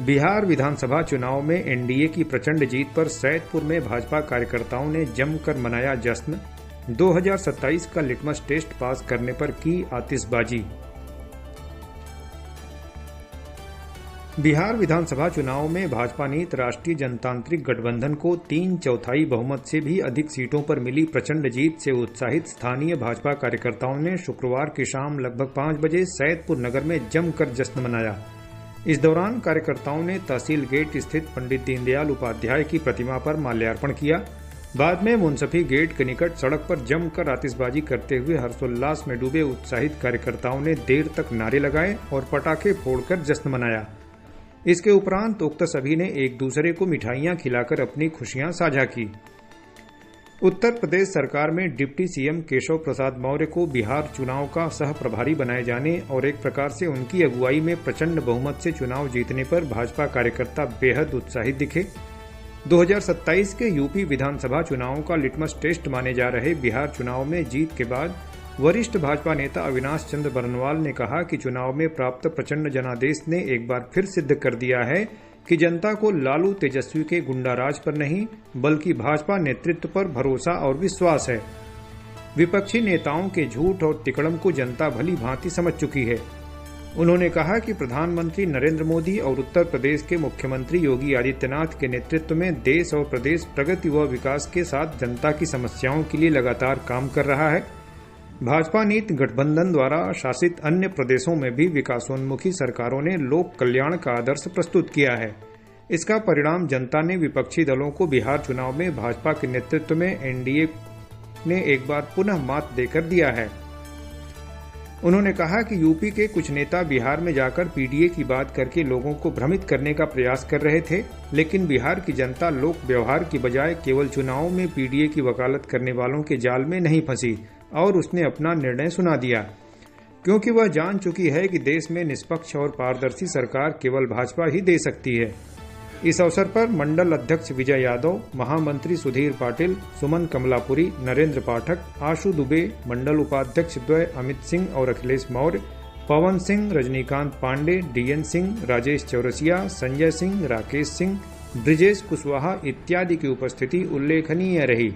बिहार विधानसभा चुनाव में एनडीए की प्रचंड जीत पर सैदपुर में भाजपा कार्यकर्ताओं ने जमकर मनाया जश्न। 2027 का लिटमस टेस्ट पास करने पर की आतिशबाजी। बिहार विधानसभा चुनाव में भाजपा नीत राष्ट्रीय जनतांत्रिक गठबंधन को 3/4 बहुमत से भी अधिक सीटों पर मिली प्रचंड जीत से उत्साहित स्थानीय भाजपा कार्यकर्ताओं ने शुक्रवार की शाम लगभग 5 बजे सैदपुर नगर में जमकर जश्न मनाया। इस दौरान कार्यकर्ताओं ने तहसील गेट स्थित पंडित दीनदयाल उपाध्याय की प्रतिमा पर माल्यार्पण किया। बाद में मुंसफी गेट के निकट सड़क पर जमकर आतिशबाजी करते हुए हर्षोल्लास में डूबे उत्साहित कार्यकर्ताओं ने देर तक नारे लगाए और पटाखे फोड़कर जश्न मनाया। इसके उपरांत उक्त सभी ने एक दूसरे को मिठाइयां खिलाकर अपनी खुशियां साझा की। उत्तर प्रदेश सरकार में डिप्टी सीएम केशव प्रसाद मौर्य को बिहार चुनाव का सह प्रभारी बनाए जाने और एक प्रकार से उनकी अगुवाई में प्रचंड बहुमत से चुनाव जीतने पर भाजपा कार्यकर्ता बेहद उत्साहित दिखे। 2027 के यूपी विधानसभा चुनावों का लिटमस टेस्ट माने जा रहे बिहार चुनाव में जीत के बाद वरिष्ठ भाजपा नेता अविनाश चंद्र बरनवाल ने कहा कि चुनाव में प्राप्त प्रचंड जनादेश ने एक बार फिर सिद्ध कर दिया है कि जनता को लालू तेजस्वी के गुंडाराज पर नहीं बल्कि भाजपा नेतृत्व पर भरोसा और विश्वास है। विपक्षी नेताओं के झूठ और तिकड़म को जनता भली भांति समझ चुकी है। उन्होंने कहा कि प्रधानमंत्री नरेंद्र मोदी और उत्तर प्रदेश के मुख्यमंत्री योगी आदित्यनाथ के नेतृत्व में देश और प्रदेश प्रगति व विकास के साथ जनता की समस्याओं के लिए लगातार काम कर रहा है। भाजपा नीत गठबंधन द्वारा शासित अन्य प्रदेशों में भी विकासोन्मुखी सरकारों ने लोक कल्याण का आदर्श प्रस्तुत किया है। इसका परिणाम जनता ने विपक्षी दलों को बिहार चुनाव में भाजपा के नेतृत्व में एनडीए ने एक बार पुनः मात देकर दिया है। उन्होंने कहा कि यूपी के कुछ नेता बिहार में जाकर पीडीए की बात करके लोगों को भ्रमित करने का प्रयास कर रहे थे, लेकिन बिहार की जनता लोक व्यवहार की बजाय केवल चुनावों में पीडीए की वकालत करने वालों के जाल में नहीं फंसी और उसने अपना निर्णय सुना दिया, क्योंकि वह जान चुकी है कि देश में निष्पक्ष और पारदर्शी सरकार केवल भाजपा ही दे सकती है। इस अवसर पर मंडल अध्यक्ष विजय यादव, महामंत्री सुधीर पाटिल, सुमन कमलापुरी, नरेंद्र पाठक, आशु दुबे, मंडल उपाध्यक्ष द्वय अमित सिंह और अखिलेश मौर्य, पवन सिंह, रजनीकांत पांडे, डीएन सिंह, राजेश चौरसिया, संजय सिंह, राकेश सिंह, ब्रिजेश कुशवाहा इत्यादि की उपस्थिति उल्लेखनीय रही।